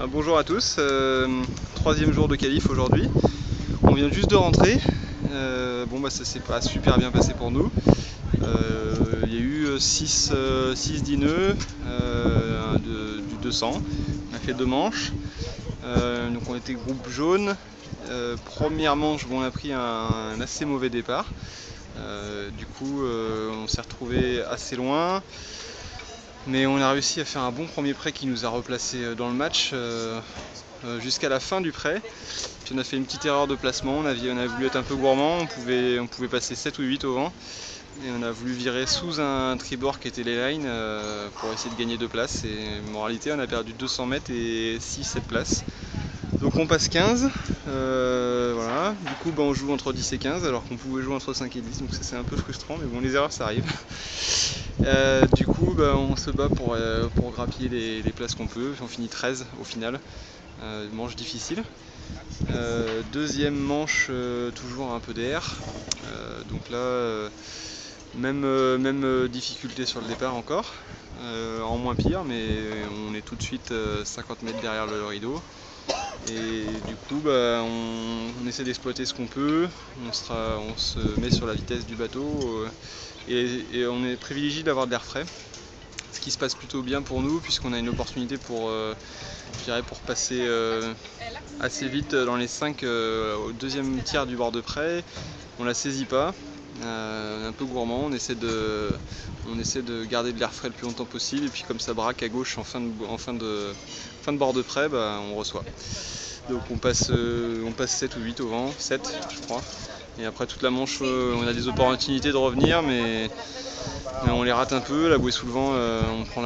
Bonjour à tous, troisième jour de qualif aujourd'hui. On vient juste de rentrer. Ça s'est pas super bien passé pour nous. Il y a eu 6 10 nœuds du 200. On a fait 2 manches. Donc on était groupe jaune. Première manche, on a pris un assez mauvais départ. On s'est retrouvé assez loin. Mais on a réussi à faire un bon premier prêt qui nous a replacé dans le match jusqu'à la fin du prêt. Puis on a fait une petite erreur de placement, on a voulu être un peu gourmand, on pouvait passer 7 ou 8 au vent. Et on a voulu virer sous un tribord qui était les lines pour essayer de gagner 2 places. Et en réalité on a perdu 200 mètres et 6-7 places. Donc on passe 15, voilà. Du coup on joue entre 10 et 15 alors qu'on pouvait jouer entre 5 et 10, donc ça c'est un peu frustrant, mais bon, les erreurs ça arrive. On se bat pour grappiller les places qu'on peut, on finit 13 au final, manche difficile. Deuxième manche, toujours un peu d'air, donc là même difficulté sur le départ encore, en moins pire, mais on est tout de suite 50 mètres derrière le rideau. Et du coup on essaie d'exploiter ce qu'on peut, on se met sur la vitesse du bateau et on est privilégié d'avoir de l'air frais, ce qui se passe plutôt bien pour nous puisqu'on a une opportunité pour passer assez vite dans les 5 au deuxième tiers du bord de près. On la saisit pas, on est un peu gourmand, on essaie de garder de l'air frais le plus longtemps possible, et puis comme ça braque à gauche en fin de bord de près, on reçoit. Donc on passe 7 ou 8 au vent, 7 je crois. Et après toute la manche on a des opportunités de revenir, mais on les rate un peu. La bouée sous le vent, on prend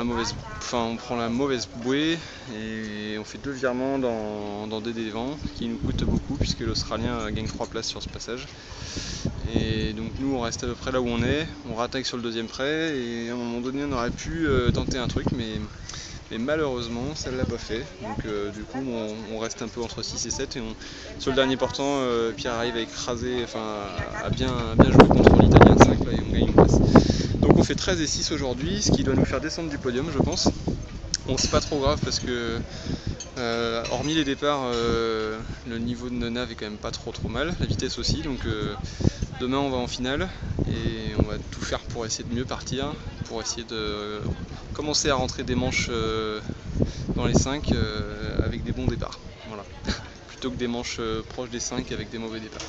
la mauvaise bouée et on fait 2 virements dans des vents qui nous coûtent beaucoup puisque l'Australien gagne 3 places sur ce passage. Et donc nous on reste à peu près là où on est, on rattaque sur le deuxième prêt et à un moment donné on aurait pu tenter un truc, mais malheureusement ça ne l'a pas fait. Donc du coup on reste un peu entre 6 et 7 et sur le dernier portant Pierre arrive à écraser, à bien jouer contre l'Italien 5 là, et on gagne une place. Donc on fait 13 et 6 aujourd'hui, ce qui doit nous faire descendre du podium je pense. Bon, c'est pas trop grave parce que hormis les départs, le niveau de nos naves est quand même pas trop mal, la vitesse aussi, donc demain on va en finale et on va tout faire pour essayer de mieux partir, pour essayer de commencer à rentrer des manches dans les 5 avec des bons départs, voilà. Plutôt que des manches proches des 5 avec des mauvais départs.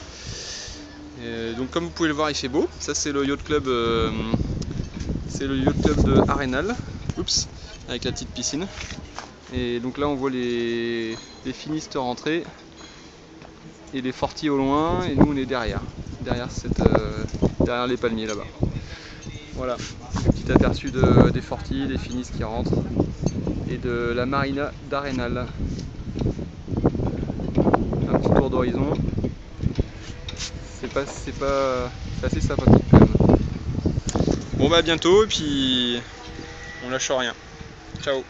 Donc comme vous pouvez le voir, il fait beau. Ça c'est le yacht club, de Arenal, avec la petite piscine. Et donc là on voit les finistes rentrer et les fortis au loin, et nous on est derrière les palmiers là-bas. Voilà, petit aperçu des fortis, des finistes qui rentrent et de la marina d'Arenal. Un petit tour d'horizon. C'est assez sympathique quand même. Bon à bientôt, et puis on lâche rien. Ciao.